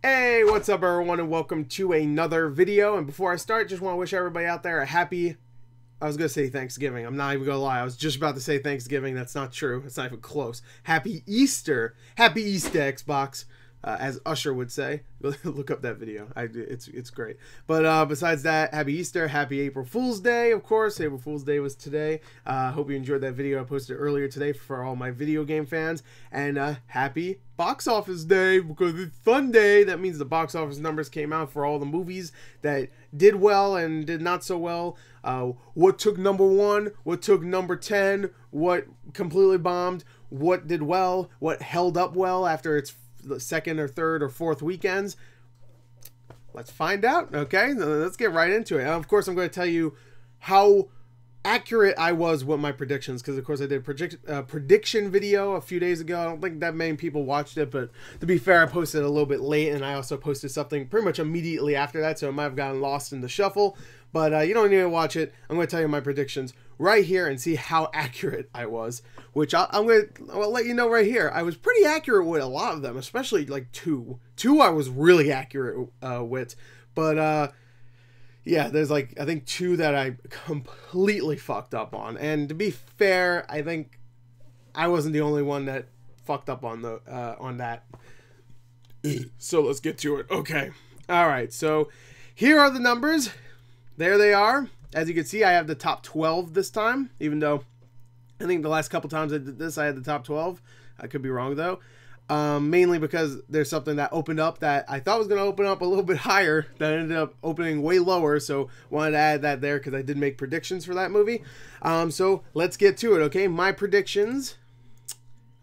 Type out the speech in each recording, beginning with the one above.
Hey, what's up everyone, and welcome to another video. And before I start, just want to wish everybody out there a happy, I was going to say Thanksgiving. I'm not even going to lie. I was just about to say Thanksgiving. That's not true. It's not even close. Happy Easter. Happy Easter, Xbox. As Usher would say. Look up that video. It's great. But besides that, happy Easter, happy April Fool's Day, of course. April Fool's Day was today. Hope you enjoyed that video I posted earlier today for all my video game fans. And happy Box Office Day, because it's Sunday. That means the box office numbers came out for all the movies that did well and did not so well. What took number 1, what took number 10, what completely bombed, what did well, what held up well after its the second or third or fourth weekends. Let's find out. Okay, let's get right into it. And of course, I'm going to tell you how accurate I was with my predictions, because of course I did a prediction video a few days ago. I don't think that many people watched it, but to be fair, I posted a little bit late, and I also posted something pretty much immediately after that, so it might have gotten lost in the shuffle. But you don't need to watch it. I'm going to tell you my predictions right here and see how accurate I was, which I'll let you know right here. I was pretty accurate with a lot of them, especially like two I was really accurate with. But yeah, there's like, I think 2 that I completely fucked up on. And to be fair, I think I wasn't the only one that fucked up on that. So let's get to it. Okay. All right. So here are the numbers. There they are. As you can see, I have the top 12 this time, even though I think the last couple times I did this, I had the top 12. I could be wrong, though. Mainly because there's something that opened up that I thought was going to open up a little bit higher that ended up opening way lower. So wanted to add that there because I did make predictions for that movie. So let's get to it, okay? My predictions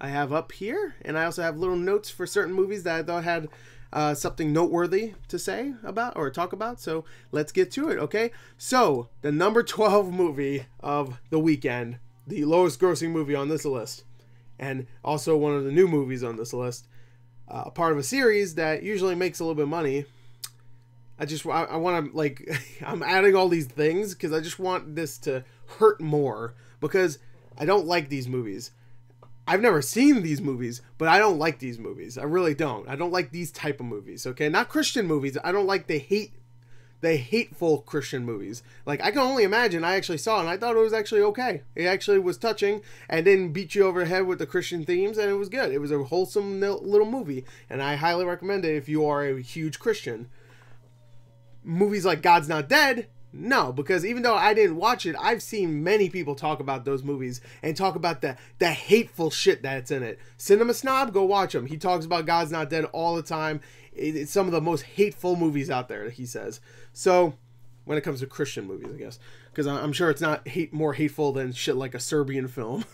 I have up here. And I also have little notes for certain movies that I thought had something noteworthy to say about or talk about. So let's get to it, okay? So the number 12 movie of the weekend, the lowest grossing movie on this list, and also one of the new movies on this list, a part of a series that usually makes a little bit of money. I want to, like, I'm adding all these things because I just want this to hurt more, because I don't like these movies. I've never seen these movies, but I don't like these movies. I really don't. I don't like these type of movies, okay? Not Christian movies. I don't like the hateful Christian movies. Like, I can only imagine. I actually saw it, and I thought it was actually okay. It actually was touching and didn't beat you over the head with the Christian themes, and it was good. It was a wholesome little movie, and I highly recommend it if you are a huge Christian. Movies like God's Not Dead, no, because even though I didn't watch it, I've seen many people talk about those movies and talk about the hateful shit that's in it. Cinema Snob, go watch him. He talks about God's Not Dead all the time. It's some of the most hateful movies out there, he says. So, when it comes to Christian movies, I guess. Because I'm sure it's not more hateful than shit like a Serbian film.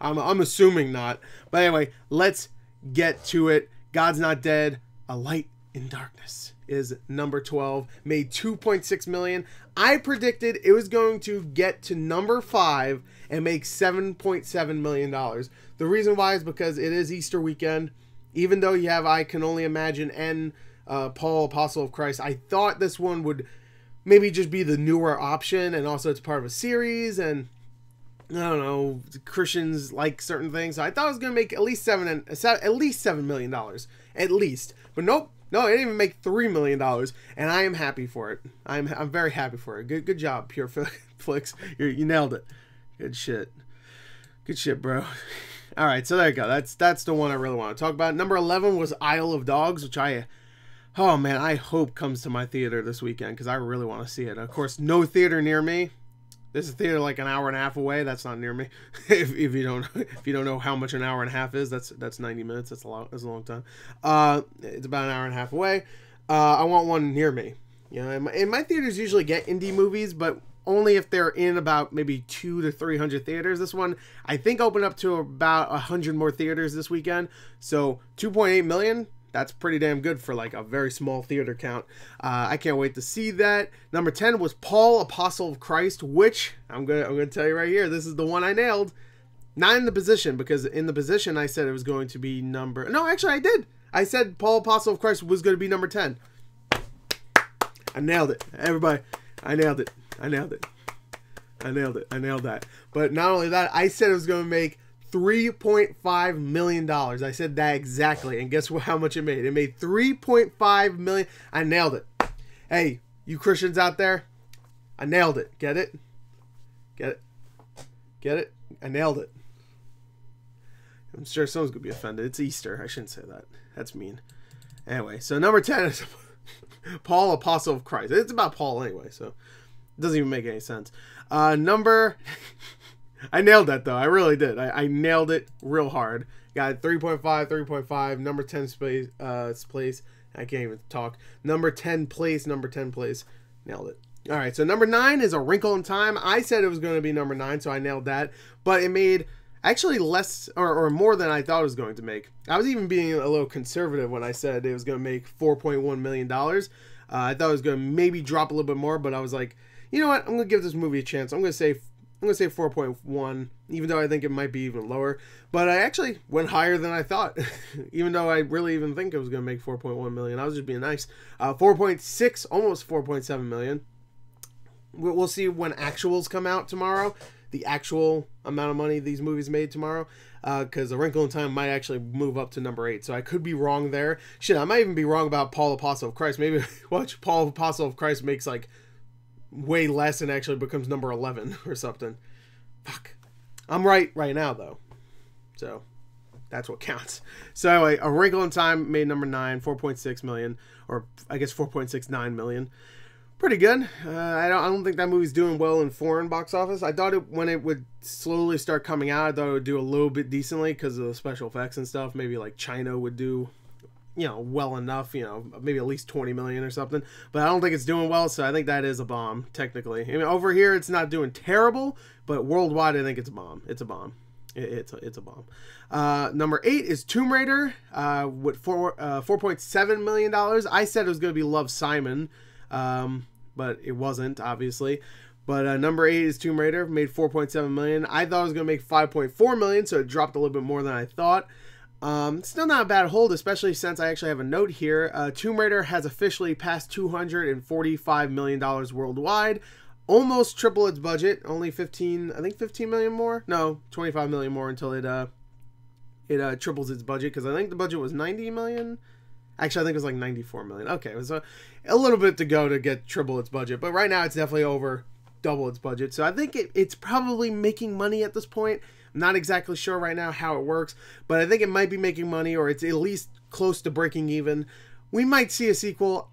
I'm assuming not. But anyway, let's get to it. God's Not Dead, A Light in Darkness is number 12. Made $2.6 million. I predicted it was going to get to number 5 and make $7.7 million. The reason why is because it is Easter weekend. Even though you have I Can Only Imagine and Paul, Apostle of Christ, I thought this one would maybe just be the newer option, and also it's part of a series, and I don't know, Christians like certain things. So I thought it was going to make at least $7 million, at least. But nope. No, it didn't even make $3 million, and I am happy for it. I'm very happy for it. Good job, Pure Flix. You nailed it. Good shit. Good shit, bro. All right, so there you go. That's the one I really want to talk about. Number 11 was Isle of Dogs, which I hope comes to my theater this weekend, because I really want to see it. Of course, no theater near me. There's a theater like an hour and a half away. That's not near me. if you don't know how much an hour and a half is, that's 90 minutes. That's a long time. It's about an hour and a half away. I want one near me. You know, and my theaters usually get indie movies, but only if they're in about maybe 200 to 300 theaters. This one, I think, opened up to about 100 more theaters this weekend. So 2.8 million. That's pretty damn good for like a very small theater count. I can't wait to see that. Number 10 was Paul, Apostle of Christ, which I'm gonna tell you right here. This is the one I nailed. Not in the position, because in the position I said it was going to be number. No, actually I did. I said Paul, Apostle of Christ was going to be number 10. I nailed it, everybody. I nailed it. I nailed it. I nailed it. I nailed that. But not only that, I said it was going to make $3.5 million. I said that exactly. And guess how much it made? It made $3.5 million. I nailed it. Hey, you Christians out there, I nailed it. Get it? Get it? Get it? I nailed it. I'm sure someone's going to be offended. It's Easter. I shouldn't say that. That's mean. Anyway, so number 10 is Paul, Apostle of Christ. It's about Paul anyway, so it doesn't even make any sense. I nailed that, though. I really did. I nailed it real hard. Got 3.5, 3.5. Number 10 place. I can't even talk. Number 10 place. Number 10 place. Nailed it. All right, so number 9 is A Wrinkle in Time. I said it was going to be number 9, so I nailed that. But it made actually less or more than I thought it was going to make. I was even being a little conservative when I said it was going to make $4.1 million. I thought it was going to maybe drop a little bit more, but I was like, you know what? I'm going to give this movie a chance. I'm going to say 4.1, even though I think it might be even lower. But I actually went higher than I thought, even though I really even think it was going to make 4.1 million. I was just being nice. 4.6, almost 4.7 million. We'll see when actuals come out tomorrow, the actual amount of money these movies made tomorrow, because A Wrinkle in Time might actually move up to number 8. So I could be wrong there. Shit, I might even be wrong about Paul, Apostle of Christ. Maybe watch Paul, Apostle of Christ makes like way less and actually becomes number 11 or something. Fuck. I'm right now, though. So that's what counts. So anyway, A Wrinkle in Time made number 9, 4.6 million, or I guess 4.69 million. Pretty good. I don't think that movie's doing well in foreign box office. I thought when it would slowly start coming out, I thought it would do a little bit decently because of the special effects and stuff. Maybe like China would do, well enough, maybe at least 20 million or something. But I don't think it's doing well, so I think that is a bomb, technically. I mean, over here, it's not doing terrible, but worldwide, I think it's a bomb. It's a bomb. It's a bomb. Number 8 is Tomb Raider with $4.7 million. I said it was going to be Love, Simon, but it wasn't, obviously. But number 8 is Tomb Raider, made 4.7 million. I thought it was going to make 5.4 million, so it dropped a little bit more than I thought. Still not a bad hold, especially since I actually have a note here. Tomb Raider has officially passed $245 million worldwide. Almost triple its budget. Only 15 million more? No, 25 million more until it triples its budget, because I think the budget was 90 million. Actually, I think it was like 94 million. Okay, it was a little bit to go to get triple its budget, but right now it's definitely over double its budget. So I think it's probably making money at this point. I'm not exactly sure right now how it works, but I think it might be making money, or it's at least close to breaking even. We might see a sequel.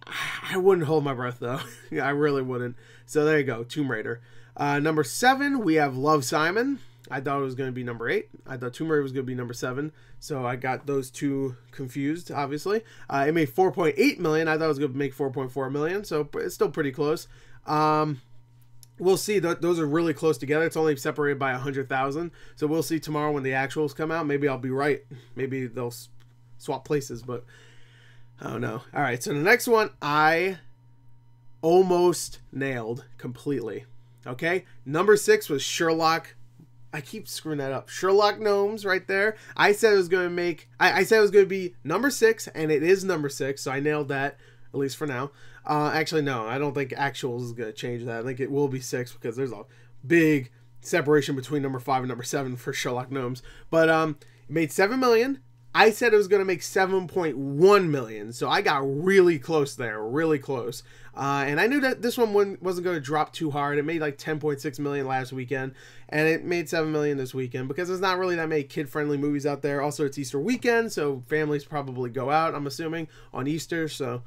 I wouldn't hold my breath, though. I really wouldn't. So there you go, Tomb Raider. Number 7, we have Love, Simon. I thought it was going to be number 8. I thought Tomb Raider was going to be number 7. So I got those two confused, obviously. It made 4.8 million. I thought it was going to make 4.4 million. So it's still pretty close. We'll see. Those are really close together. It's only separated by 100,000. So we'll see tomorrow when the actuals come out. Maybe I'll be right. Maybe they'll swap places, but I don't know. All right. So the next one I almost nailed completely. Okay. Number 6 was Sherlock. I keep screwing that up. Sherlock Gnomes right there. I said it was going to make... I said it was going to be number 6, and it is number 6, so I nailed that, at least for now. Actually, no, I don't think actuals is going to change that. I think it will be 6, because there's a big separation between number 5 and number 7 for Sherlock Gnomes. But it made 7 million. I said it was going to make 7.1 million, so I got really close there, really close. And I knew that this one wasn't going to drop too hard. It made like 10.6 million last weekend, and it made 7 million this weekend, because there's not really that many kid-friendly movies out there. Also, it's Easter weekend, so families probably go out, I'm assuming, on Easter, so,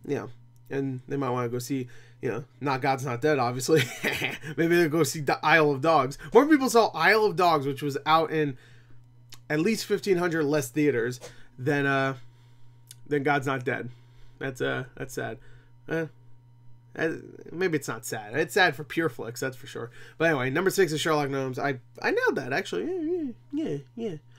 and they might want to go see, Not God's Not Dead, obviously. Maybe they'll go see the Isle of Dogs. More people saw Isle of Dogs, which was out in at least 1,500 less theaters than God's Not Dead. That's sad. Maybe it's not sad. It's sad for Pure Flix, that's for sure. But anyway, number 6 is Sherlock Gnomes. I nailed that, actually. Yeah.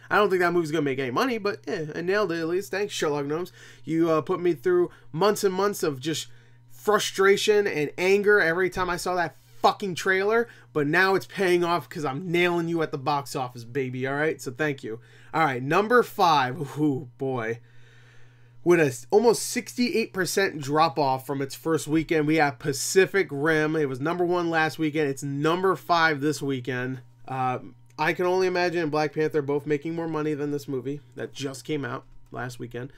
I don't think that movie's gonna make any money, but yeah, I nailed it at least. Thanks, Sherlock Gnomes. You put me through months and months of just frustration and anger every time I saw that fucking trailer, but now it's paying off because I'm nailing you at the box office, baby. All right, so thank you. All right, number 5. Ooh, boy. With a almost 68% drop off from its first weekend, we have Pacific Rim. It was number 1 last weekend. It's number 5 this weekend. I Can Only Imagine and Black Panther both making more money than this movie that just came out last weekend.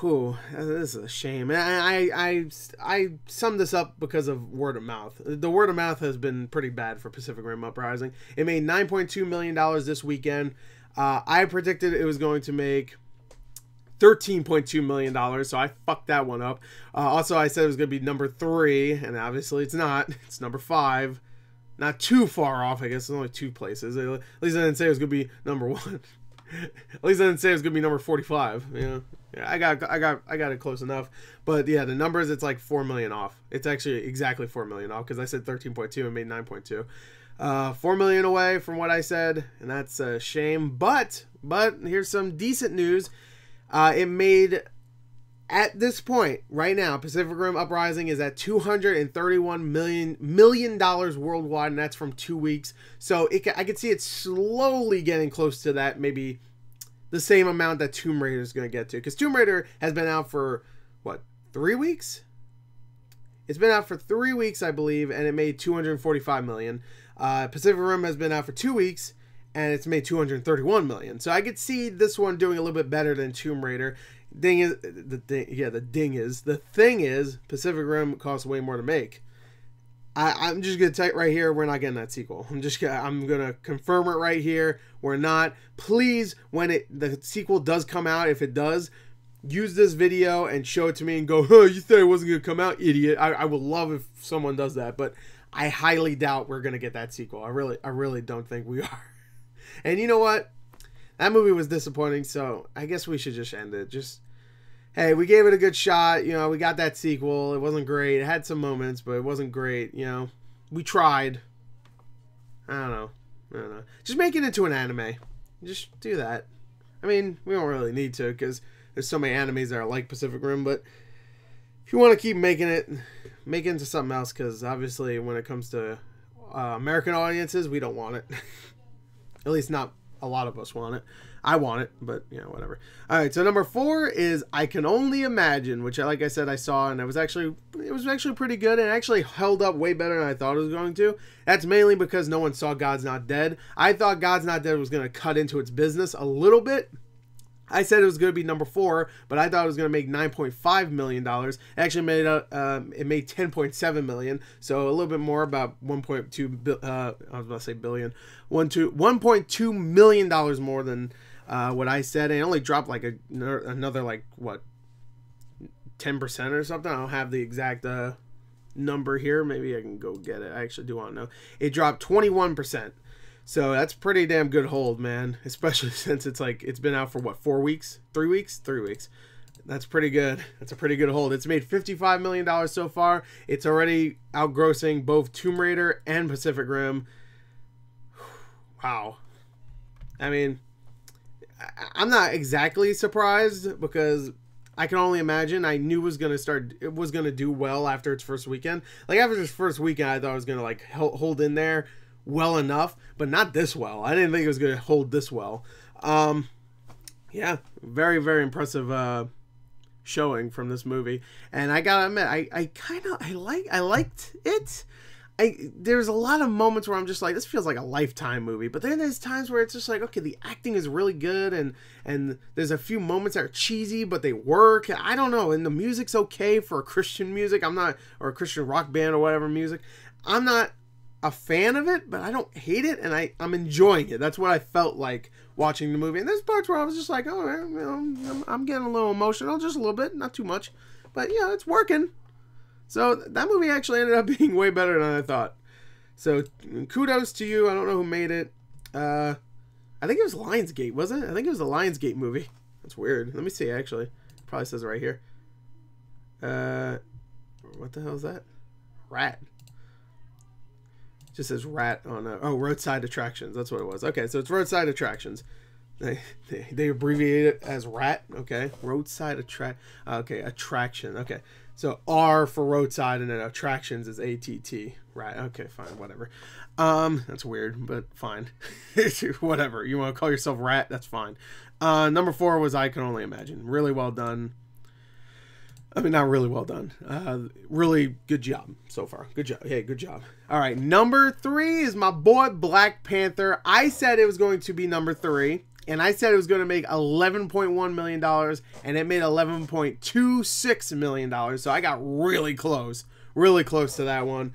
Whew, this is a shame. And I summed this up because of word of mouth. The word of mouth has been pretty bad for Pacific Rim Uprising. It made $9.2 million this weekend. I predicted it was going to make $13.2 million, so I fucked that one up. Also, I said it was going to be number 3, and obviously it's not. It's number 5. Not too far off, I guess. There's only 2 places. At least I didn't say it was going to be number 1. At least I didn't say it was going to be number 45. Yeah, I got it close enough. But yeah, the numbers, it's like 4 million off. It's actually exactly 4 million off because I said 13.2 and made 9.2. 4 million away from what I said, and that's a shame. But here's some decent news. It made, at this point, right now, Pacific Rim Uprising is at $231 million worldwide, and that's from 2 weeks. So I could see it slowly getting close to that, maybe the same amount that Tomb Raider is going to get to. Because Tomb Raider has been out for, what, 3 weeks? It's been out for 3 weeks, I believe, and it made $245 million. Pacific Rim has been out for 2 weeks, and it's made $231 million. So I could see this one doing a little bit better than Tomb Raider. The thing is, Pacific Rim costs way more to make. I'm just gonna tell you right here, we're not getting that sequel. I'm gonna confirm it right here. We're not. Please, when the sequel does come out, if it does, use this video and show it to me and go, "Huh, you said it wasn't gonna come out, idiot." I would love if someone does that, but I highly doubt we're gonna get that sequel. I really don't think we are. And you know what? That movie was disappointing, so I guess we should just end it. Hey, we gave it a good shot. You know, we got that sequel. It wasn't great. It had some moments, but it wasn't great. You know, we tried. I don't know. Just make it into an anime. Just do that. I mean, we don't really need to because there's so many animes that are like Pacific Rim, but if you want to keep making it, make it into something else because obviously when it comes to American audiences, we don't want it. At least not a lot of us want it. I want it, but you know, whatever. All right, so number 4 is I Can Only Imagine, which, like I said, I saw, and it was actually pretty good, and actually held up way better than I thought it was going to. That's mainly because no one saw God's Not Dead. I thought God's Not Dead was going to cut into its business a little bit. I said it was going to be number 4, but I thought it was going to make $9.5 million. It actually made it made $10.7 million, so a little bit more, about 1.2. I was about to say billion, 1.2 million dollars more than what I said, and it only dropped like another like what 10% or something. I don't have the exact number here. Maybe I can go get it. I actually do want to know. It dropped 21%. So that's pretty damn good hold, man. Especially since it's been out for what, 4 weeks? 3 weeks? 3 weeks. That's pretty good. That's a pretty good hold. It's made $55 million so far. It's already outgrossing both Tomb Raider and Pacific Rim. Wow. I mean, I'm not exactly surprised because I Can Only Imagine, I knew it was gonna do well after its first weekend. Like after its first weekend, I thought it was gonna like hold in there well enough, but not this well. I didn't think it was gonna hold this well. Yeah, very, very impressive showing from this movie. And I gotta admit, I liked it. There's a lot of moments where I'm just like, this feels like a Lifetime movie, but then there's times where it's just like, okay, the acting is really good, and there's a few moments that are cheesy, but they work. I don't know, and the music's okay for a Christian music. Or a Christian rock band or whatever music. I'm not a fan of it, but I don't hate it, and I'm enjoying it. That's what I felt like watching the movie. And there's parts where I was just like, oh, you know, I'm getting a little emotional, just a little bit, not too much, but yeah, it's working. So that movie actually ended up being way better than I thought. So kudos to you. I don't know who made it. I think it was Lionsgate, wasn't it? I think it was the Lionsgate movie. That's weird. Let me see, actually. It probably says it right here. What the hell is that? Rat. It just says Rat on Roadside Attractions. That's what it was. Okay, so it's Roadside Attractions. They abbreviate it as RAT. Okay, Roadside Attraction. Okay. So R for roadside, and then attractions is ATT. Right. Okay, fine, whatever. That's weird, but fine. Whatever. You want to call yourself Rat, that's fine. Number 4 was I Can Only Imagine. Really well done. I mean, not really well done. Really good job so far. Good job. Hey, good job. All right, number 3 is my boy Black Panther. I said it was going to be number 3, and I said it was going to make $11.1 million, and it made $11.26 million. So I got really close to that one.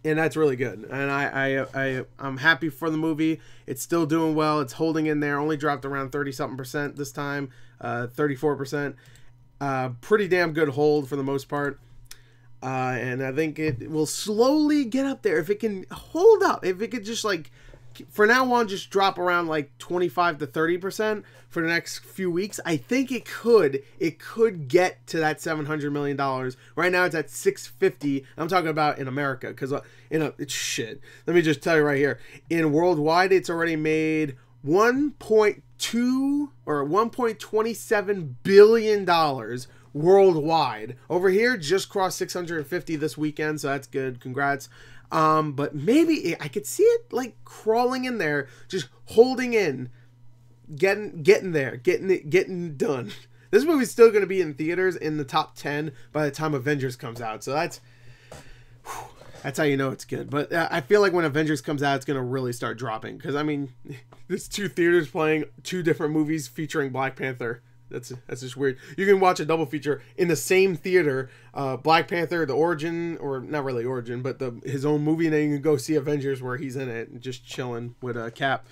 And that's really good. And I'm happy for the movie. It's still doing well. It's holding in there. Only dropped around 30-something% this time, 34%. Pretty damn good hold for the most part. And I think it will slowly get up there. If it can hold up, if it could just like, for now on, just drop around like 25 to 30% for the next few weeks, I think it could get to that $700 million. Right now it's at 650. I'm talking about in America, because it's shit. Let me just tell you right here. In worldwide, it's already made 1.2 or $1.27 billion worldwide. Over here, just crossed 650 this weekend, so that's good. Congrats. But maybe I could see it like crawling in there, just holding in, getting there, getting done. This movie's still going to be in theaters in the top 10 by the time Avengers comes out. So that's how you know it's good. But I feel like when Avengers comes out, it's going to really start dropping. Because, I mean, there's 2 theaters playing 2 different movies featuring Black Panther. That's just weird. You can watch a double feature in the same theater, Black Panther, the origin, or not really origin, but his own movie, and then you can go see Avengers where he's in it and just chilling with a Cap.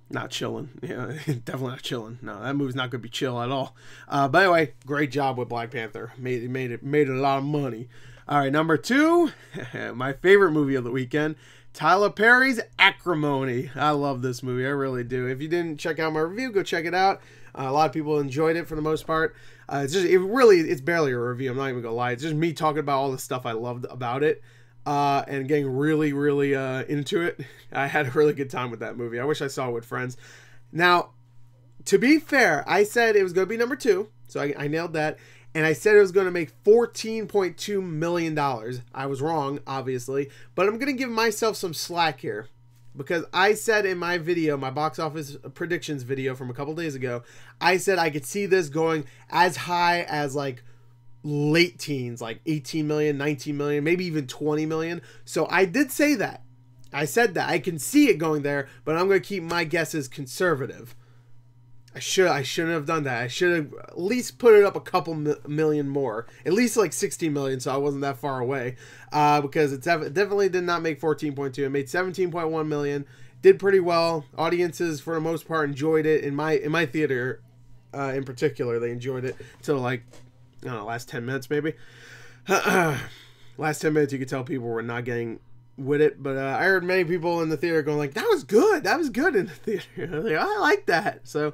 Not chilling. Yeah, definitely not chilling. No, that movie's not going to be chill at all. But anyway, great job with Black Panther. Made it a lot of money. All right, number 2, my favorite movie of the weekend, Tyler Perry's Acrimony. I love this movie. I really do. If you didn't check out my review, go check it out. A lot of people enjoyed it for the most part. It's barely a review. I'm not even gonna lie. It's just me talking about all the stuff I loved about it, and getting really into it. I had a really good time with that movie. I wish I saw it with friends. Now, to be fair, I said it was gonna be number 2, so I nailed that. And I said it was going to make $14.2 million. I was wrong, obviously. But I'm going to give myself some slack here. Because I said in my video, my box office predictions video from a couple days ago, I said I could see this going as high as like late teens, like 18 million, 19 million, maybe even 20 million. So I did say that. I said that. I can see it going there, but I'm going to keep my guesses conservative. I shouldn't have done that. I should have at least put it up a couple million more. At least like 16 million, so I wasn't that far away. Because it definitely did not make 14.2. It made 17.1 million. Did pretty well. Audiences, for the most part, enjoyed it. In my theater, in particular, they enjoyed it till like, I don't know, last 10 minutes maybe. Last 10 minutes, you could tell people were not getting with it, but I heard many people in the theater going like, that was good in the theater. Like, I like that. So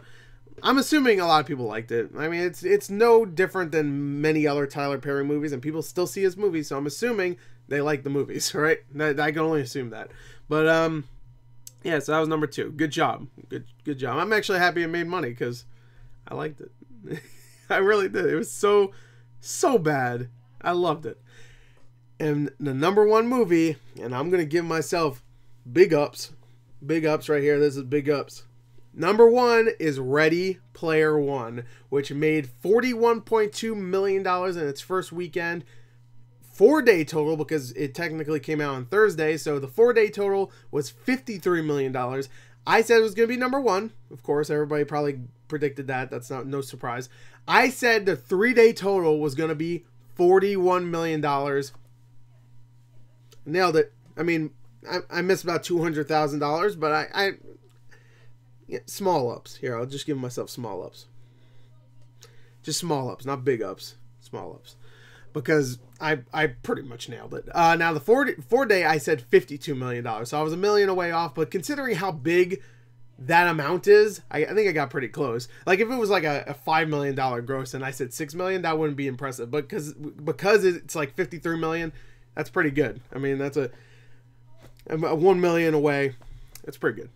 I'm assuming a lot of people liked it. I mean, it's no different than many other Tyler Perry movies, and people still see his movies, so I'm assuming they like the movies, right? I can only assume that. But yeah, so that was number 2. Good job. Good job. I'm actually happy it made money because I liked it. I really did. It was so bad. I loved it. And the number 1 movie, and I'm going to give myself big ups. Big ups right here. This is big ups. Number 1 is Ready Player One, which made $41.2 million in its first weekend. 4-day total, because it technically came out on Thursday, so the 4-day total was $53 million. I said it was going to be number 1. Of course, everybody probably predicted that. That's no surprise. I said the 3-day total was going to be $41 million. Nailed it. I mean, I missed about $200,000, but yeah, small ups. Here, I'll just give myself small ups. Just small ups, not big ups. Small ups. Because I pretty much nailed it. Now, the 4-day, I said $52 million. So I was $1 million away off. But considering how big that amount is, I think I got pretty close. Like, if it was like a $5 million gross and I said $6 million, that wouldn't be impressive. But because it's like $53 million, that's pretty good. I mean, that's a $1 million away. That's pretty good.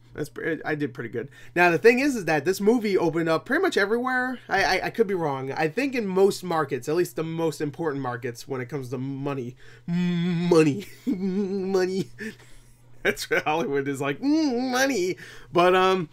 I did pretty good. Now, the thing is that this movie opened up pretty much everywhere. I could be wrong. I think in most markets, at least the most important markets when it comes to money. That's what Hollywood is like, money. But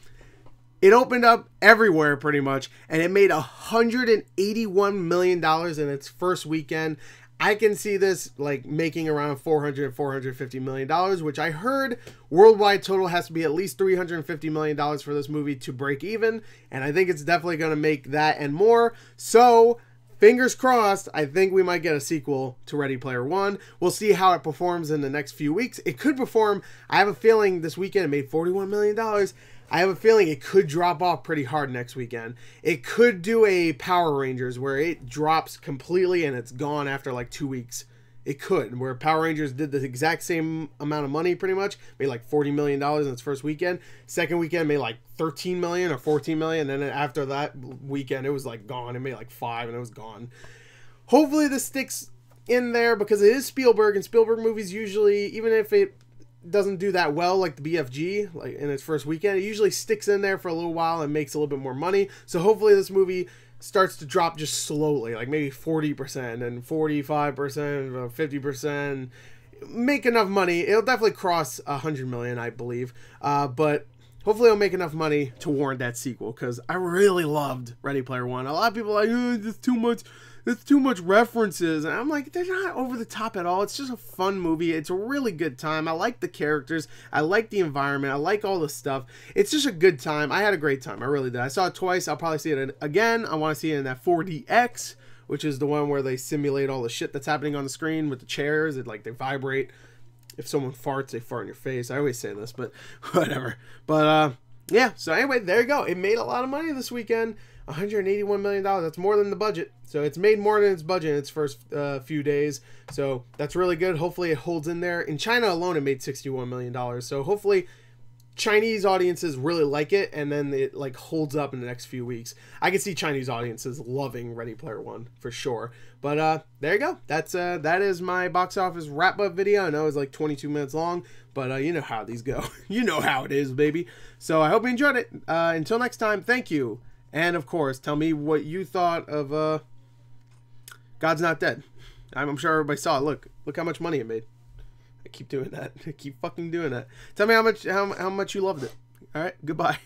It opened up everywhere pretty much, and it made $181 million in its first weekend. I can see this like making around $450 million, which I heard worldwide total has to be at least $350 million for this movie to break even, and I think it's definitely going to make that and more. So fingers crossed, I think we might get a sequel to Ready Player One. We'll see how it performs in the next few weeks. It could perform. I have a feeling this weekend it made $41 million. I have a feeling it could drop off pretty hard next weekend. It could do a Power Rangers where it drops completely and it's gone after like 2 weeks. It could, where Power Rangers did the exact same amount of money pretty much, made like $40 million in its first weekend. Second weekend made like $13 million or $14 million, and then after that weekend it was like gone. It made like $5 million and it was gone. Hopefully this sticks in there because it is Spielberg, and Spielberg movies usually, even if it doesn't do that well like the BFG like in its first weekend, it usually sticks in there for a little while and makes a little bit more money. So hopefully this movie starts to drop just slowly, like maybe 40% and 45% 50%, make enough money. It'll definitely cross 100 million, I believe, but hopefully it'll make enough money to warrant that sequel, because I really loved Ready Player One. A lot of people are like, oh, there's too much references, and I'm like, they're not over the top at all. It's just a fun movie. It's a really good time. I like the characters. I like the environment. I like all the stuff. It's just a good time. I had a great time. I really did. I saw it twice. I'll probably see it again. I want to see it in that 4DX, which is the one where they simulate all the shit that's happening on the screen with the chairs. It like they vibrate. If someone farts, they fart in your face. I always say this, but whatever. But yeah, so anyway, there you go. It made a lot of money this weekend. $181 million. That's more than the budget. So it's made more than its budget in its first few days. So that's really good. Hopefully it holds in there. In China alone, it made $61 million. So hopefully Chinese audiences really like it, and then it like holds up in the next few weeks. I can see Chinese audiences loving Ready Player One for sure. But there you go. That is my box office wrap up video. I know it's like 22 minutes long, but you know how these go. You know how it is, baby. So I hope you enjoyed it. Until next time, thank you. And of course, tell me what you thought of God's Not Dead. I'm sure everybody saw it. Look how much money it made. I keep doing that. I keep fucking doing that. Tell me how much you loved it. All right, goodbye.